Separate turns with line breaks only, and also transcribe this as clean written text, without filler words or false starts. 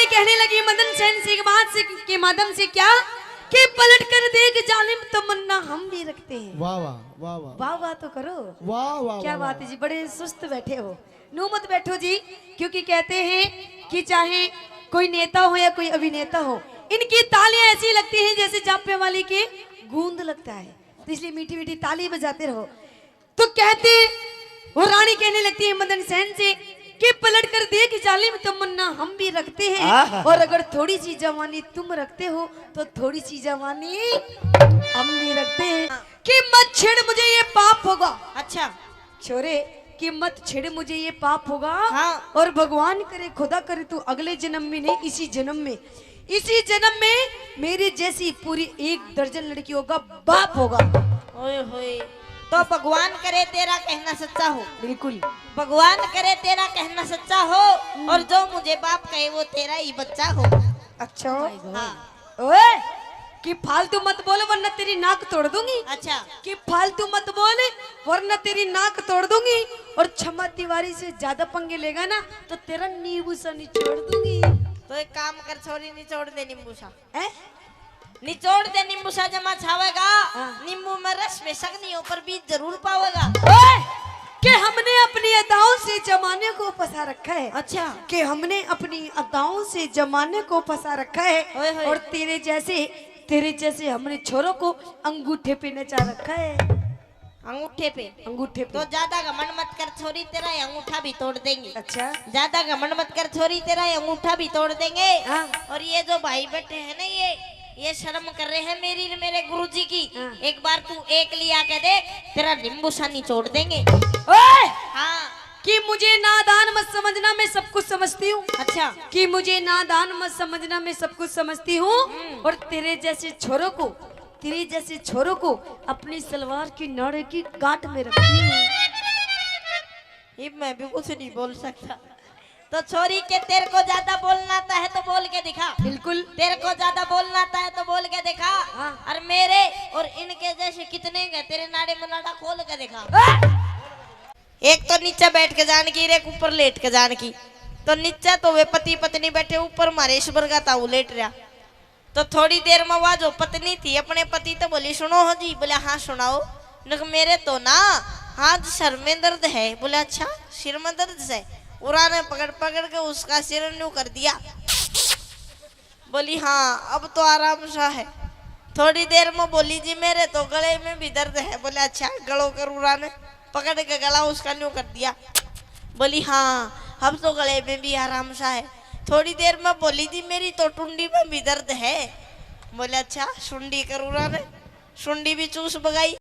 कहने लगी मदन सेन से बात से के माध्यम से क्या कि पलट कर देख जालिम तमन्ना हम भी रखते हैं।
वाह वाह वाह वाह
वाह वाह तो करो।
वाह वाह
क्या
वाह,
बात है जी, बड़े सुस्त बैठे हो। नो मत बैठो जी, क्योंकि कहते हैं कि चाहे कोई नेता हो या कोई अभिनेता हो, इनकी तालियां ऐसी लगती हैं जैसे जापे वाली की गूंद लगता है, तो इसलिए मीठी मीठी ताली बजाते रहो। तो कहते वो रानी कहने लगती है मदन सेन से कि पलट कर देख जालिम तमन्ना हम भी रखते हैं, और अगर थोड़ी सी जवानी तुम रखते हो तो थोड़ी सी जवानी हम भी रखते हैं। कि मत छेड़ मुझे ये पाप होगा।
अच्छा
छोरे कि मत छेड़ मुझे ये पाप होगा।
हाँ।
और भगवान करे खुदा करे तू अगले जन्म में नहीं, इसी जन्म में मेरी जैसी पूरी 1 दर्जन लड़कियों का बाप होगा।
ओए होए, तो भगवान करे तेरा कहना सच्चा हो।
बिल्कुल
भगवान करे तेरा कहना सच्चा हो, और जो मुझे बाप कहे वो तेरा ही बच्चा हो।
अच्छा
हाँ।
ओए कि फालतू मत बोल वरना तेरी नाक तोड़ दूंगी।
अच्छा
कि फालतू मत बोल वरना तेरी नाक तोड़ दूंगी, और क्षमा तिवारी से ज्यादा पंगे लेगा ना तो तेरा नींबू सा निचोड़ दूंगी।
तो एक काम कर छोरी, निचोड़ दे नींबू सा।
हैं?
निचोड़ दे नींबू सा, जमा छावेगा।
हाँ।
नींबू में रस बेशक नहीं हो पर बीज जरूर पावेगा।
ओए कि हमने अपनी अदाओं से जमाने को फंसा रखा है।
अच्छा
कि हमने अपनी अदाओं से जमाने को फंसा रखा है।
ओए होए।
और तेरे जैसे हमने छोरों को अंगूठे पे नचा रखा है।
अंगूठे पे?
अंगूठे पे।
तो ज्यादा घमंड मत कर छोरी, तेरा ये अंगूठा भी तोड़ देंगे।
अच्छा
ज्यादा घमंड मत कर छोरी, तेरा ये अंगूठा भी तोड़ देंगे।
हाँ।
और ये जो भाई बैठे हैं ना, ये शर्म कर रहे हैं मेरे गुरुजी की।
हाँ।
एक बार तू एक लिया के दे, तेरा नींबू सा निचोड़ देंगे।
ओए
हाँ।
कि मुझे नादान मत समझना, मैं सब कुछ समझती हूँ।
अच्छा
कि मुझे नादान मत समझना, मैं सब कुछ समझती हूँ। और तेरे जैसे छोरों को अपनी सलवार की नाड़े की गांठ में रखती हूँ।
ये मैं भी कुछ नहीं बोल सकता। तो छोरी के तेरे को ज्यादा बोलना आता है तो बोल के दिखा।
बिल्कुल
तेरे को ज्यादा बोलना आता है तो बोल के दिखा।
हाँ।
और मेरे और इनके जैसे कितने हैं, तेरे नाड़े में नाड़ा खोल के दिखा। एक तो नीचे बैठ के जान की, एक ऊपर लेट के जान की। तो नीचे तो वे पति पत्नी बैठे, ऊपर मारे ईश्वर का ताऊ लेट रहा। तो थोड़ी देर में वह जो पत्नी थी अपने पति तो बोली सुनो हो जी। बोले हाँ सुनाओ। मेरे तो ना हाथ सर में दर्द है। बोले अच्छा सिर में दर्द है। उरा ने पकड़ पकड़ के उसका सिर न्यू कर दिया। बोली हाँ अब तो आराम सा है। थोड़ी देर में बोली जी मेरे तो गले में भी दर्द है। बोले अच्छा गलों कर। उरा ने पकड़ के गला उसका न्यू कर दिया। बोली हाँ अब तो गले में भी आराम सा है। थोड़ी देर में बोली जी मेरी तो टुंडी में भी दर्द है। बोले अच्छा सुंडी कर। उरा ने सुंडी भी चूस बगाई।